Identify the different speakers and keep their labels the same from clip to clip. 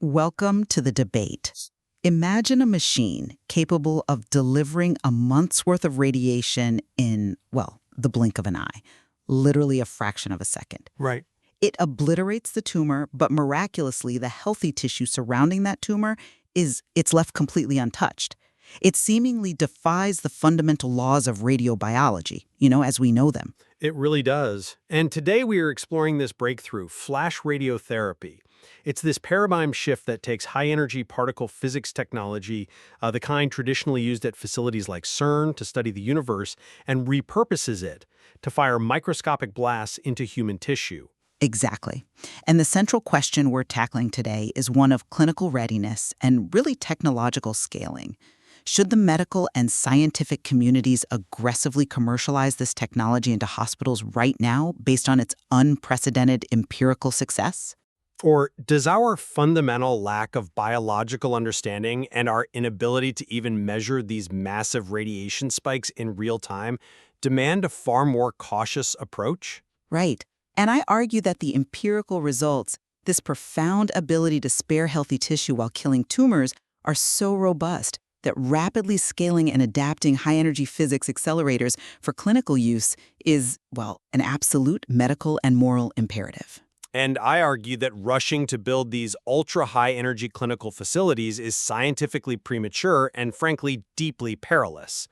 Speaker 1: Welcome to the debate. Imagine a machine capable of delivering a month's worth of radiation in, well, the blink of an eye, literally a fraction of a second.
Speaker 2: Right.
Speaker 1: It obliterates the tumor, but miraculously, the healthy tissue surrounding that tumor it's left completely untouched. It seemingly defies the fundamental laws of radiobiology, as we know them.
Speaker 2: It really does. And today we are exploring this breakthrough, Flash Radiotherapy. It's this paradigm shift that takes high-energy particle physics technology, the kind traditionally used at facilities like CERN to study the universe, and repurposes it to fire microscopic blasts into human tissue.
Speaker 1: Exactly. And the central question we're tackling today is one of clinical readiness and really technological scaling. Should the medical and scientific communities aggressively commercialize this technology into hospitals right now based on its unprecedented empirical success?
Speaker 2: Or does our fundamental lack of biological understanding and our inability to even measure these massive radiation spikes in real time demand a far more cautious approach?
Speaker 1: Right. And I argue that the empirical results, this profound ability to spare healthy tissue while killing tumors, are so robust that rapidly scaling and adapting high-energy physics accelerators for clinical use is, well, an absolute medical and moral imperative.
Speaker 2: And I argue that rushing to build these ultra-high-energy clinical facilities is scientifically premature and, frankly, deeply perilous.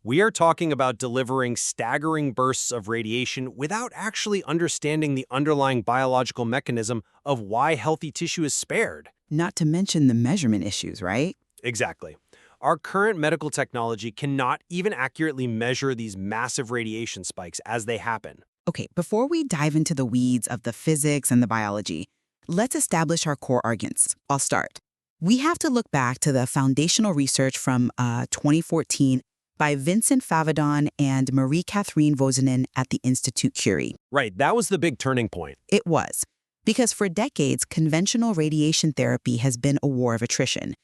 Speaker 2: We are talking about delivering staggering bursts of radiation without actually understanding the underlying biological mechanism of why healthy tissue is spared.
Speaker 1: Not to mention the measurement issues, right?
Speaker 2: Exactly. Our current medical technology cannot even accurately measure these massive radiation spikes as they happen.
Speaker 1: Okay, before we dive into the weeds of the physics and the biology, let's establish our core arguments. I'll start. We have to look back to the foundational research from 2014 by Vincent Favadon and Marie-Catherine Vozinen at the Institut Curie.
Speaker 2: Right, that was the big turning point.
Speaker 1: It was. Because for decades, conventional radiation therapy has been a war of attrition.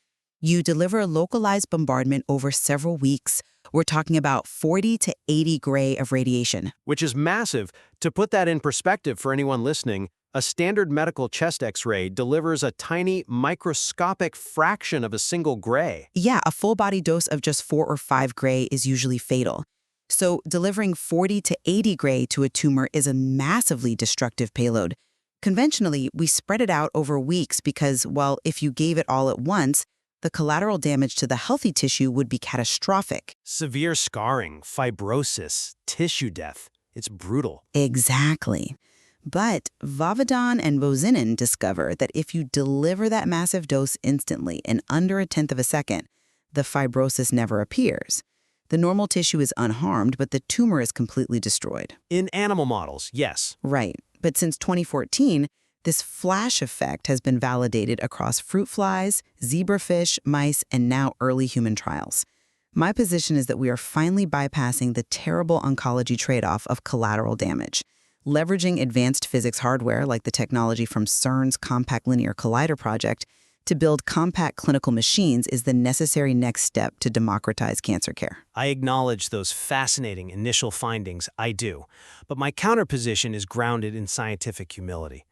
Speaker 1: You deliver a localized bombardment over several weeks. We're talking about 40 to 80 gray of radiation.
Speaker 2: Which is massive. To put that in perspective for anyone listening, a standard medical chest X-ray delivers a tiny, microscopic fraction of a single gray.
Speaker 1: Yeah, a full-body dose of just 4 or 5 gray is usually fatal. So delivering 40 to 80 gray to a tumor is a massively destructive payload. Conventionally, we spread it out over weeks because, well, if you gave it all at once, the collateral damage to the healthy tissue would be catastrophic.
Speaker 2: Severe scarring, fibrosis, tissue death. It's brutal.
Speaker 1: Exactly. But Vavadon and Vozinen discover that if you deliver that massive dose instantly in under a tenth of a second, the fibrosis never appears. The normal tissue is unharmed, but the tumor is completely destroyed.
Speaker 2: In animal models, yes.
Speaker 1: Right. But since 2014, this flash effect has been validated across fruit flies, zebrafish, mice, and now early human trials. My position is that we are finally bypassing the terrible oncology trade-off of collateral damage. Leveraging advanced physics hardware like the technology from CERN's Compact Linear Collider project to build compact clinical machines is the necessary next step to democratize cancer care.
Speaker 2: I acknowledge those fascinating initial findings, I do. But my counterposition is grounded in scientific humility.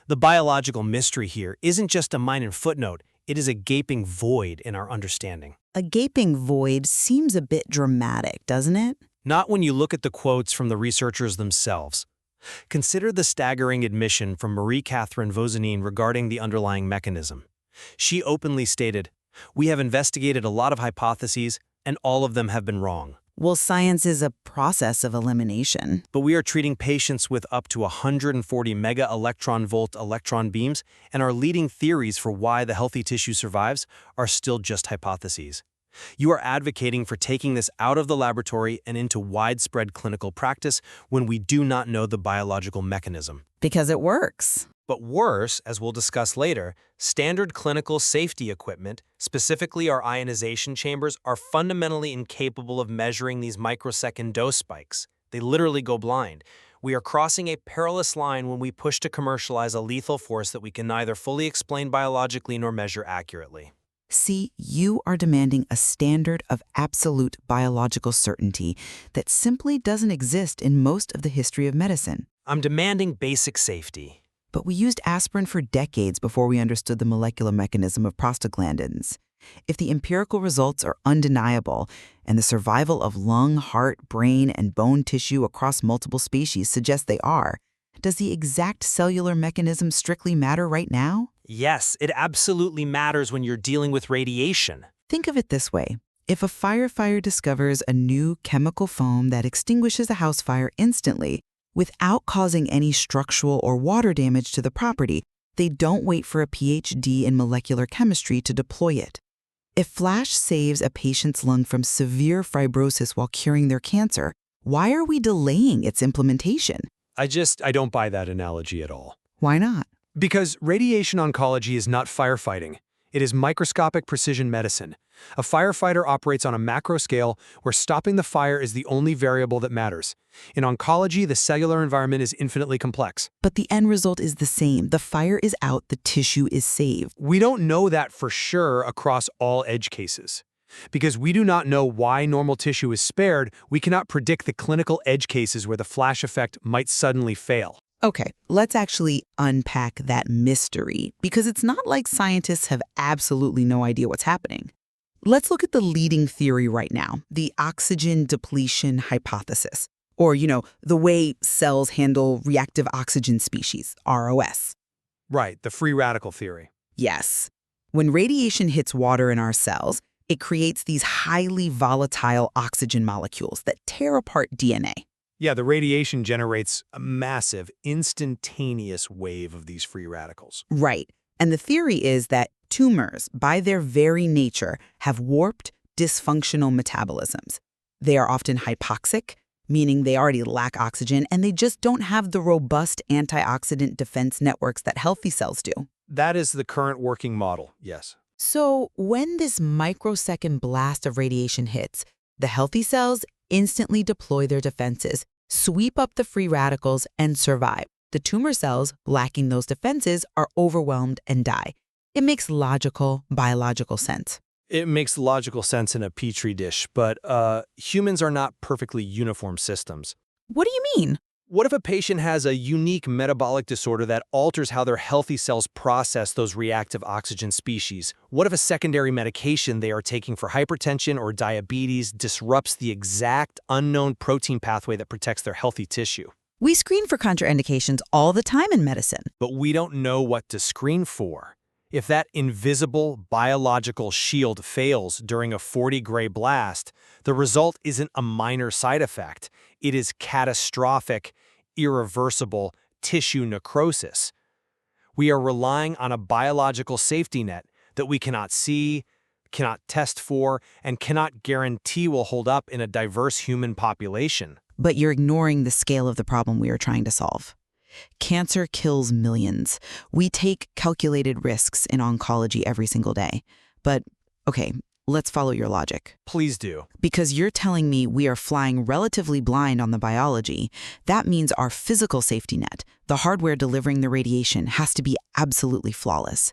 Speaker 2: The biological mystery here isn't just a minor footnote, it is a gaping void in our understanding.
Speaker 1: A gaping void seems a bit dramatic, doesn't it?
Speaker 2: Not when you look at the quotes from the researchers themselves. Consider the staggering admission from Marie-Catherine Vozinen regarding the underlying mechanism. She openly stated, "We have investigated a lot of hypotheses, and all of them have been wrong."
Speaker 1: Well, science is a process of elimination.
Speaker 2: But we are treating patients with up to 140 mega-electron-volt electron beams, and our leading theories for why the healthy tissue survives are still just hypotheses. You are advocating for taking this out of the laboratory and into widespread clinical practice when we do not know the biological mechanism.
Speaker 1: Because it works.
Speaker 2: But worse, as we'll discuss later, standard clinical safety equipment, specifically our ionization chambers, are fundamentally incapable of measuring these microsecond dose spikes. They literally go blind. We are crossing a perilous line when we push to commercialize a lethal force that we can neither fully explain biologically nor measure accurately.
Speaker 1: See, you are demanding a standard of absolute biological certainty that simply doesn't exist in most of the history of medicine.
Speaker 2: I'm demanding basic safety.
Speaker 1: but we used aspirin for decades before we understood the molecular mechanism of prostaglandins. If the empirical results are undeniable, and the survival of lung, heart, brain, and bone tissue across multiple species suggests they are, does the exact cellular mechanism strictly matter right now?
Speaker 2: Yes, it absolutely matters when you're dealing with radiation.
Speaker 1: Think of it this way. If a firefighter discovers a new chemical foam that extinguishes a house fire instantly, without causing any structural or water damage to the property, they don't wait for a PhD in molecular chemistry to deploy it. If Flash saves a patient's lung from severe fibrosis while curing their cancer, why are we delaying its implementation?
Speaker 2: I don't buy that analogy at all.
Speaker 1: Why not?
Speaker 2: Because radiation oncology is not firefighting. It is microscopic precision medicine. A firefighter operates on a macro scale where stopping the fire is the only variable that matters. In oncology, the cellular environment is infinitely complex.
Speaker 1: But the end result is the same. The fire is out, the tissue is saved.
Speaker 2: We don't know that for sure across all edge cases. Because we do not know why normal tissue is spared, we cannot predict the clinical edge cases where the flash effect might suddenly fail.
Speaker 1: Okay, let's actually unpack that mystery, because it's not like scientists have absolutely no idea what's happening. Let's look at the leading theory right now, the oxygen depletion hypothesis, or, the way cells handle reactive oxygen species, ROS.
Speaker 2: Right, the free radical theory.
Speaker 1: Yes. When radiation hits water in our cells, it creates these highly volatile oxygen molecules that tear apart DNA.
Speaker 2: Yeah, the radiation generates a massive, instantaneous wave of these free radicals.
Speaker 1: Right. And the theory is that tumors, by their very nature, have warped, dysfunctional metabolisms. They are often hypoxic, meaning they already lack oxygen, and they just don't have the robust antioxidant defense networks that healthy cells do.
Speaker 2: That is the current working model, yes.
Speaker 1: So when this microsecond blast of radiation hits, the healthy cells instantly deploy their defenses, sweep up the free radicals, and survive. The tumor cells, lacking those defenses, are overwhelmed and die. It makes logical, biological sense.
Speaker 2: It makes logical sense in a petri dish, but humans are not perfectly uniform systems.
Speaker 1: What do you mean?
Speaker 2: What if a patient has a unique metabolic disorder that alters how their healthy cells process those reactive oxygen species? What if a secondary medication they are taking for hypertension or diabetes disrupts the exact unknown protein pathway that protects their healthy tissue?
Speaker 1: We screen for contraindications all the time in medicine.
Speaker 2: But we don't know what to screen for. If that invisible biological shield fails during a 40 gray blast, the result isn't a minor side effect. It is catastrophic, irreversible tissue necrosis. We are relying on a biological safety net that we cannot see, cannot test for, and cannot guarantee will hold up in a diverse human population.
Speaker 1: But you're ignoring the scale of the problem we are trying to solve. Cancer kills millions. We take calculated risks in oncology every single day. But, okay, let's follow your logic.
Speaker 2: Please do.
Speaker 1: Because you're telling me we are flying relatively blind on the biology. That means our physical safety net, the hardware delivering the radiation, has to be absolutely flawless.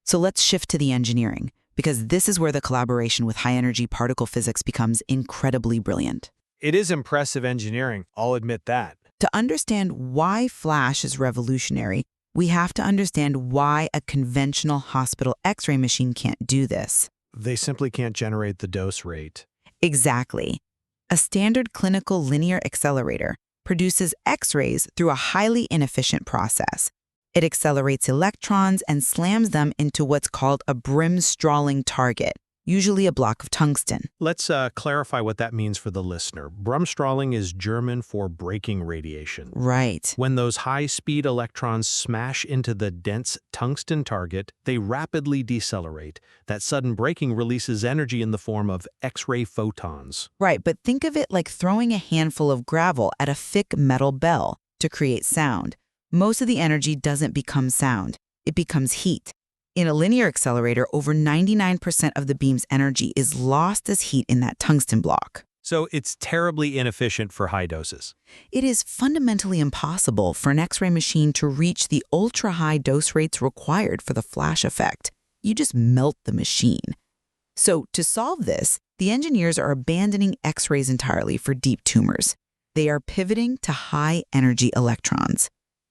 Speaker 1: So let's shift to the engineering, because this is where the collaboration with high-energy particle physics becomes incredibly brilliant.
Speaker 2: It is impressive engineering, I'll admit that.
Speaker 1: To understand why Flash is revolutionary, we have to understand why a conventional hospital X-ray machine can't do this.
Speaker 2: They simply can't generate the dose rate.
Speaker 1: Exactly. A standard clinical linear accelerator produces X-rays through a highly inefficient process. It accelerates electrons and slams them into what's called a Bremsstrahlung target, usually a block of tungsten.
Speaker 2: Let's clarify what that means for the listener. Bremsstrahlung is German for breaking radiation.
Speaker 1: Right.
Speaker 2: When those high-speed electrons smash into the dense tungsten target, they rapidly decelerate. That sudden breaking releases energy in the form of X-ray photons.
Speaker 1: Right, but think of it like throwing a handful of gravel at a thick metal bell to create sound. Most of the energy doesn't become sound. It becomes heat. In a linear accelerator, over 99% of the beam's energy is lost as heat in that tungsten block.
Speaker 2: So it's terribly inefficient for high doses.
Speaker 1: It is fundamentally impossible for an X-ray machine to reach the ultra-high dose rates required for the flash effect. You just melt the machine. So to solve this, the engineers are abandoning X-rays entirely for deep tumors. They are pivoting to high-energy electrons.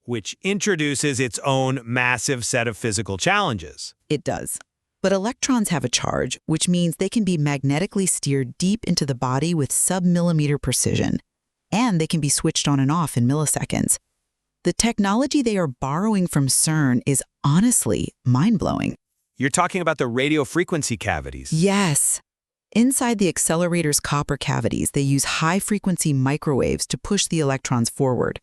Speaker 2: which introduces its own massive set of physical challenges.
Speaker 1: It does. But electrons have a charge, which means they can be magnetically steered deep into the body with sub-millimeter precision. And they can be switched on and off in milliseconds. The technology they are borrowing from CERN is honestly mind-blowing.
Speaker 2: You're talking about the radio frequency cavities.
Speaker 1: Yes. Inside the accelerator's copper cavities, they use high-frequency microwaves to push the electrons forward.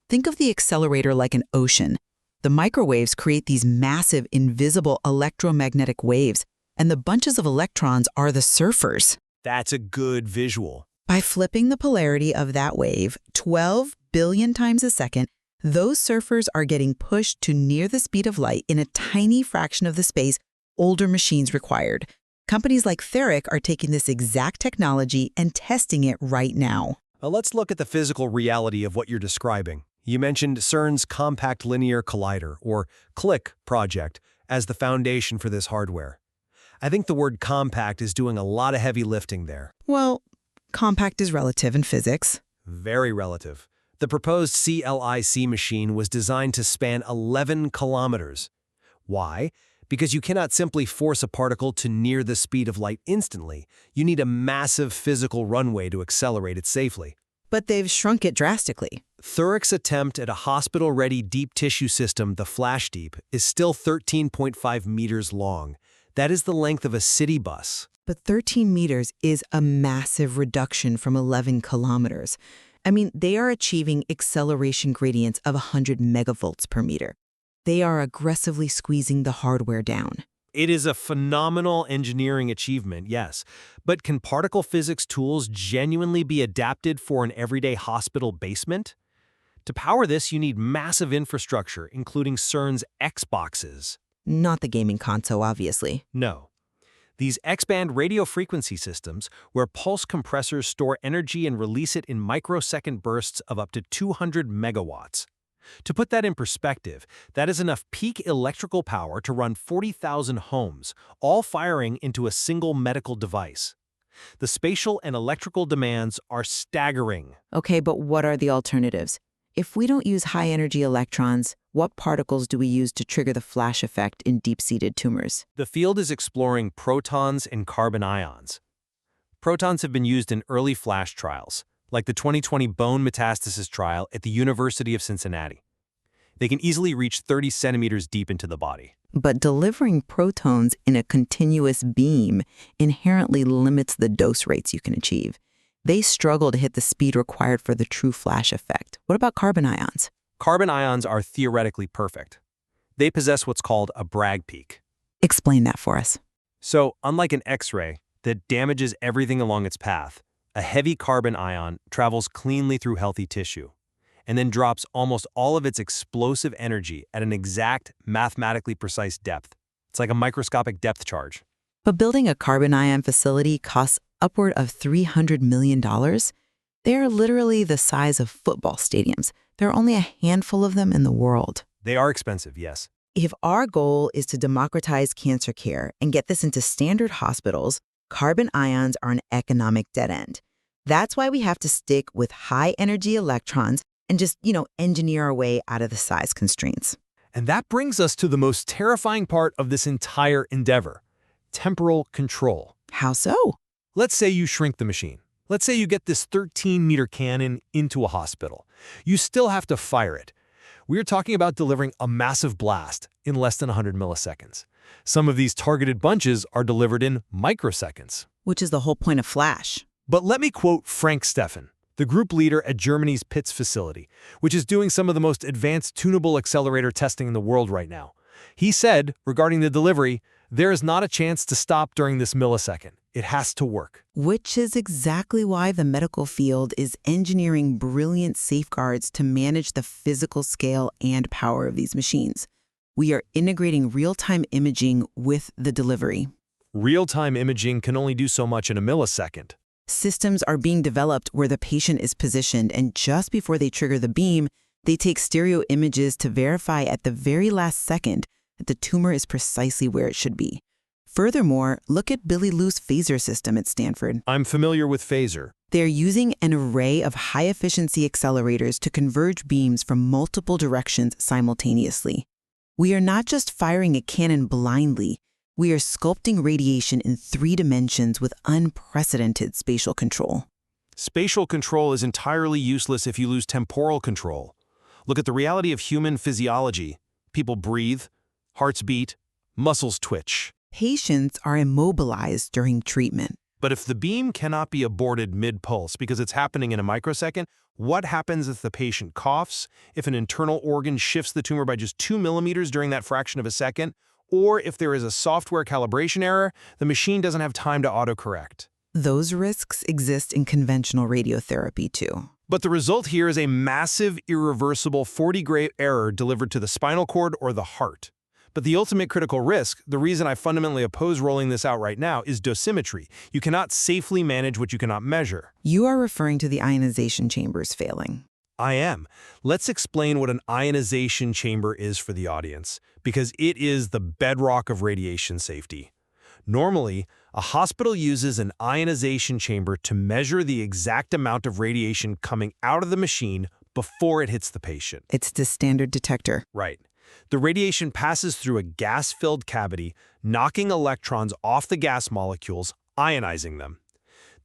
Speaker 1: Think of the accelerator like an ocean. The microwaves create these massive, invisible electromagnetic waves, and the bunches of electrons are the surfers.
Speaker 2: That's a good visual.
Speaker 1: By flipping the polarity of that wave 12 billion times a second, those surfers are getting pushed to near the speed of light in a tiny fraction of the space older machines required. Companies like Theric are taking this exact technology and testing it right now.
Speaker 2: Now let's look at the physical reality of what you're describing. You mentioned CERN's Compact Linear Collider, or CLIC, project as the foundation for this hardware. I think the word compact is doing a lot of heavy lifting there.
Speaker 1: Well, compact is relative in physics.
Speaker 2: Very relative. The proposed CLIC machine was designed to span 11 kilometers. Why? Because you cannot simply force a particle to near the speed of light instantly. You need a massive physical runway to accelerate it safely.
Speaker 1: But they've shrunk it drastically.
Speaker 2: Thuric's attempt at a hospital-ready deep tissue system, the Flash Deep, is still 13.5 meters long. That is the length of a city bus.
Speaker 1: But 13 meters is a massive reduction from 11 kilometers. I mean, they are achieving acceleration gradients of 100 megavolts per meter. They are aggressively squeezing the hardware down.
Speaker 2: It is a phenomenal engineering achievement, yes. But can particle physics tools genuinely be adapted for an everyday hospital basement? To power this, you need massive infrastructure, including CERN's X-boxes.
Speaker 1: Not the gaming console, obviously.
Speaker 2: No. These X-band radio frequency systems, where pulse compressors store energy and release it in microsecond bursts of up to 200 megawatts. To put that in perspective, that is enough peak electrical power to run 40,000 homes, all firing into a single medical device. The spatial and electrical demands are staggering.
Speaker 1: Okay, but what are the alternatives? If we don't use high-energy electrons, what particles do we use to trigger the flash effect in deep-seated tumors?
Speaker 2: The field is exploring protons and carbon ions. Protons have been used in early flash trials, like the 2020 bone metastasis trial at the University of Cincinnati. They can easily reach 30 centimeters deep into the body.
Speaker 1: But delivering protons in a continuous beam inherently limits the dose rates you can achieve. They struggle to hit the speed required for the true flash effect. What about carbon ions?
Speaker 2: Carbon ions are theoretically perfect. They possess what's called a Bragg peak.
Speaker 1: Explain that for us.
Speaker 2: So, unlike an X-ray that damages everything along its path, a heavy carbon ion travels cleanly through healthy tissue and then drops almost all of its explosive energy at an exact, mathematically precise depth. It's like a microscopic depth charge.
Speaker 1: But building a carbon ion facility costs upward of $300 million. They are literally the size of football stadiums. There are only a handful of them in the world.
Speaker 2: They are expensive, yes.
Speaker 1: If our goal is to democratize cancer care and get this into standard hospitals, carbon ions are an economic dead end. That's why we have to stick with high-energy electrons and just, engineer our way out of the size constraints.
Speaker 2: And that brings us to the most terrifying part of this entire endeavor: temporal control.
Speaker 1: How so?
Speaker 2: Let's say you shrink the machine. Let's say you get this 13-meter cannon into a hospital. You still have to fire it. We're talking about delivering a massive blast in less than 100 milliseconds. Some of these targeted bunches are delivered in microseconds.
Speaker 1: Which is the whole point of flash.
Speaker 2: But let me quote Frank Steffen, the group leader at Germany's Pitts facility, which is doing some of the most advanced tunable accelerator testing in the world right now. He said, regarding the delivery, there is not a chance to stop during this millisecond. It has to work.
Speaker 1: Which is exactly why the medical field is engineering brilliant safeguards to manage the physical scale and power of these machines. We are integrating real-time imaging with the delivery.
Speaker 2: Real-time imaging can only do so much in a millisecond.
Speaker 1: Systems are being developed where the patient is positioned, and just before they trigger the beam, they take stereo images to verify at the very last second that the tumor is precisely where it should be. Furthermore, look at Billy Liu's phaser system at Stanford.
Speaker 2: I'm familiar with phaser.
Speaker 1: They're using an array of high-efficiency accelerators to converge beams from multiple directions simultaneously. We are not just firing a cannon blindly, we are sculpting radiation in 3 dimensions with unprecedented spatial control.
Speaker 3: Spatial control is entirely useless if you lose temporal control. Look at the reality of human physiology. People breathe, hearts beat, muscles twitch.
Speaker 1: Patients are immobilized during treatment.
Speaker 3: But if the beam cannot be aborted mid-pulse because it's happening in a microsecond, what happens if the patient coughs, if an internal organ shifts the tumor by just 2 millimeters during that fraction of a second, or if there is a software calibration error, the machine doesn't have time to autocorrect?
Speaker 1: Those risks exist in conventional radiotherapy too.
Speaker 3: But the result here is a massive, irreversible 40-grade error delivered to the spinal cord or the heart. But the ultimate critical risk, the reason I fundamentally oppose rolling this out right now, is dosimetry. You cannot safely manage what you cannot measure.
Speaker 1: You are referring to the ionization chambers failing.
Speaker 3: I am. Let's explain what an ionization chamber is for the audience, because it is the bedrock of radiation safety. Normally, a hospital uses an ionization chamber to measure the exact amount of radiation coming out of the machine before it hits the patient.
Speaker 1: It's the standard detector.
Speaker 3: Right. The radiation passes through a gas-filled cavity, knocking electrons off the gas molecules, ionizing them.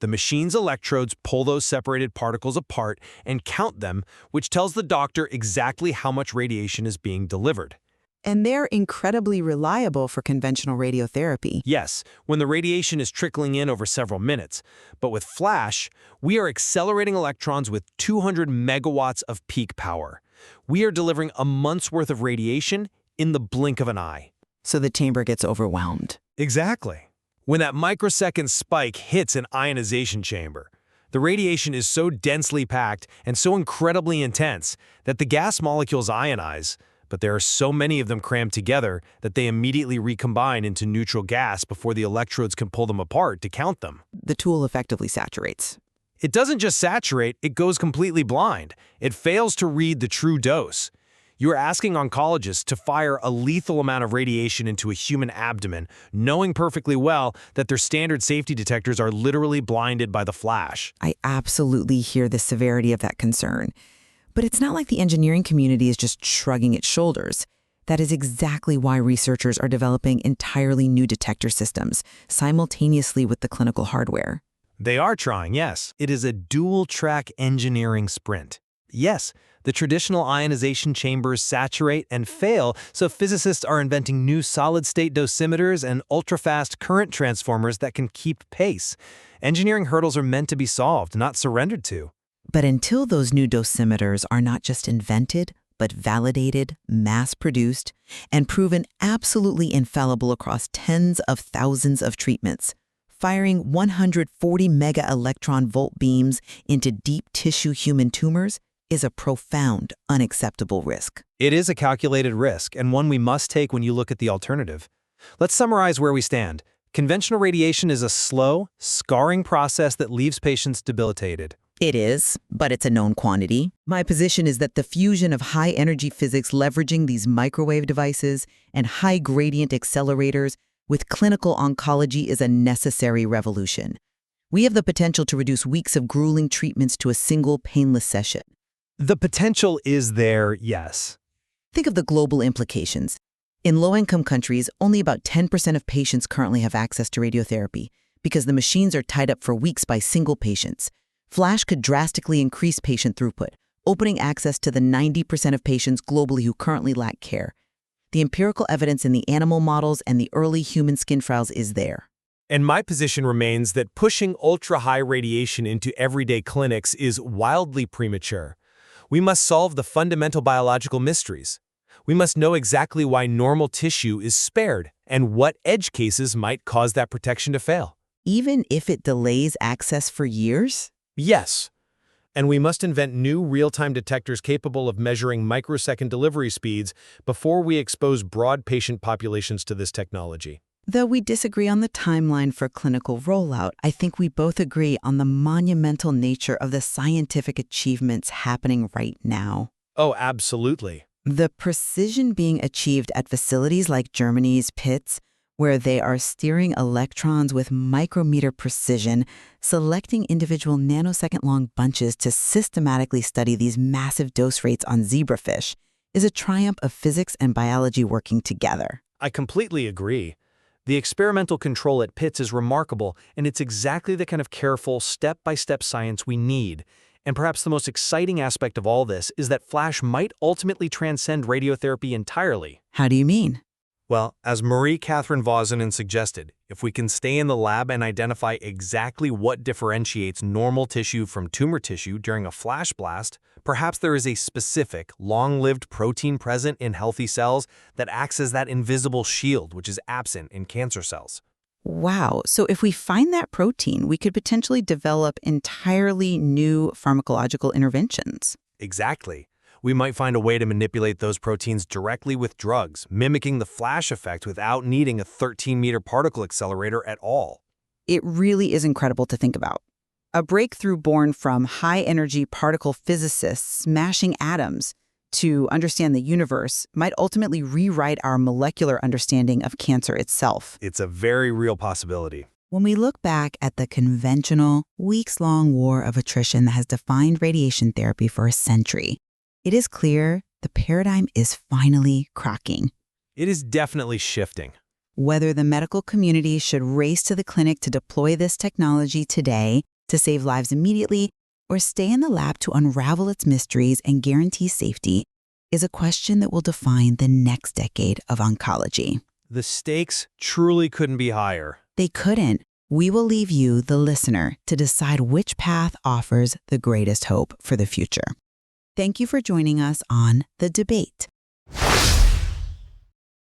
Speaker 3: The machine's electrodes pull those separated particles apart and count them, which tells the doctor exactly how much radiation is being delivered.
Speaker 1: And they're incredibly reliable for conventional radiotherapy.
Speaker 3: Yes, when the radiation is trickling in over several minutes. But with Flash, we are accelerating electrons with 200 megawatts of peak power. We are delivering a month's worth of radiation in the blink of an eye.
Speaker 1: So the chamber gets overwhelmed.
Speaker 3: Exactly. When that microsecond spike hits an ionization chamber, the radiation is so densely packed and so incredibly intense that the gas molecules ionize, but there are so many of them crammed together that they immediately recombine into neutral gas before the electrodes can pull them apart to count them.
Speaker 1: The tool effectively saturates.
Speaker 3: It doesn't just saturate, it goes completely blind. It fails to read the true dose. You are asking oncologists to fire a lethal amount of radiation into a human abdomen, knowing perfectly well that their standard safety detectors are literally blinded by the flash.
Speaker 1: I absolutely hear the severity of that concern. But it's not like the engineering community is just shrugging its shoulders. That is exactly why researchers are developing entirely new detector systems, simultaneously with the clinical hardware.
Speaker 3: They are trying, yes. It is a dual-track engineering sprint. Yes, the traditional ionization chambers saturate and fail, so physicists are inventing new solid-state dosimeters and ultra-fast current transformers that can keep pace. Engineering hurdles are meant to be solved, not surrendered to.
Speaker 1: But until those new dosimeters are not just invented, but validated, mass-produced, and proven absolutely infallible across tens of thousands of treatments, firing 140 mega-electron-volt beams into deep tissue human tumors is a profound, unacceptable risk.
Speaker 3: It is a calculated risk, and one we must take when you look at the alternative. Let's summarize where we stand. Conventional radiation is a slow, scarring process that leaves patients debilitated.
Speaker 1: It is, but it's a known quantity. My position is that the fusion of high-energy physics leveraging these microwave devices and high-gradient accelerators with clinical oncology is a necessary revolution. We have the potential to reduce weeks of grueling treatments to a single painless session.
Speaker 3: The potential is there, yes.
Speaker 1: Think of the global implications. In low-income countries, only about 10% of patients currently have access to radiotherapy because the machines are tied up for weeks by single patients. Flash could drastically increase patient throughput, opening access to the 90% of patients globally who currently lack care. The empirical evidence in the animal models and the early human skin trials is there.
Speaker 3: And my position remains that pushing ultra-high radiation into everyday clinics is wildly premature. We must solve the fundamental biological mysteries. We must know exactly why normal tissue is spared and what edge cases might cause that protection to fail.
Speaker 1: Even if it delays access for years?
Speaker 3: Yes. And we must invent new real-time detectors capable of measuring microsecond delivery speeds before we expose broad patient populations to this technology.
Speaker 1: Though we disagree on the timeline for clinical rollout, I think we both agree on the monumental nature of the scientific achievements happening right now.
Speaker 3: Oh, absolutely.
Speaker 1: The precision being achieved at facilities like Germany's PITS, where they are steering electrons with micrometer precision, selecting individual nanosecond-long bunches to systematically study these massive dose rates on zebrafish, is a triumph of physics and biology working together.
Speaker 3: I completely agree. The experimental control at Pitts is remarkable, and it's exactly the kind of careful, step-by-step science we need. And perhaps the most exciting aspect of all this is that Flash might ultimately transcend radiotherapy entirely.
Speaker 1: How do you mean?
Speaker 3: Well, as Marie Catherine Vosanen suggested, if we can stay in the lab and identify exactly what differentiates normal tissue from tumor tissue during a flash blast, perhaps there is a specific, long-lived protein present in healthy cells that acts as that invisible shield which is absent in cancer cells.
Speaker 1: Wow, so if we find that protein, we could potentially develop entirely new pharmacological interventions.
Speaker 3: Exactly. We might find a way to manipulate those proteins directly with drugs, mimicking the flash effect without needing a 13-meter particle accelerator at all.
Speaker 1: It really is incredible to think about. A breakthrough born from high-energy particle physicists smashing atoms to understand the universe might ultimately rewrite our molecular understanding of cancer itself.
Speaker 3: It's a very real possibility.
Speaker 1: When we look back at the conventional, weeks-long war of attrition that has defined radiation therapy for a century, it is clear the paradigm is finally cracking.
Speaker 3: It is definitely shifting.
Speaker 1: Whether the medical community should race to the clinic to deploy this technology today to save lives immediately or stay in the lab to unravel its mysteries and guarantee safety is a question that will define the next decade of oncology.
Speaker 3: The stakes truly couldn't be higher.
Speaker 1: They couldn't. We will leave you, the listener, to decide which path offers the greatest hope for the future. Thank you for joining us on The Debate.